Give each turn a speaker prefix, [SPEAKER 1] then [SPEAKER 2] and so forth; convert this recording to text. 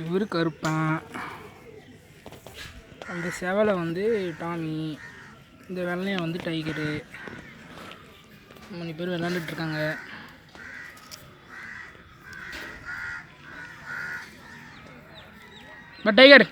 [SPEAKER 1] இவர் கருப்பன், அந்த செவலை வந்து டாமி, இந்த வெள்ளையை வந்து டைகரு. 3 பேர் விளாண்டுட்ருக்காங்க. But tiger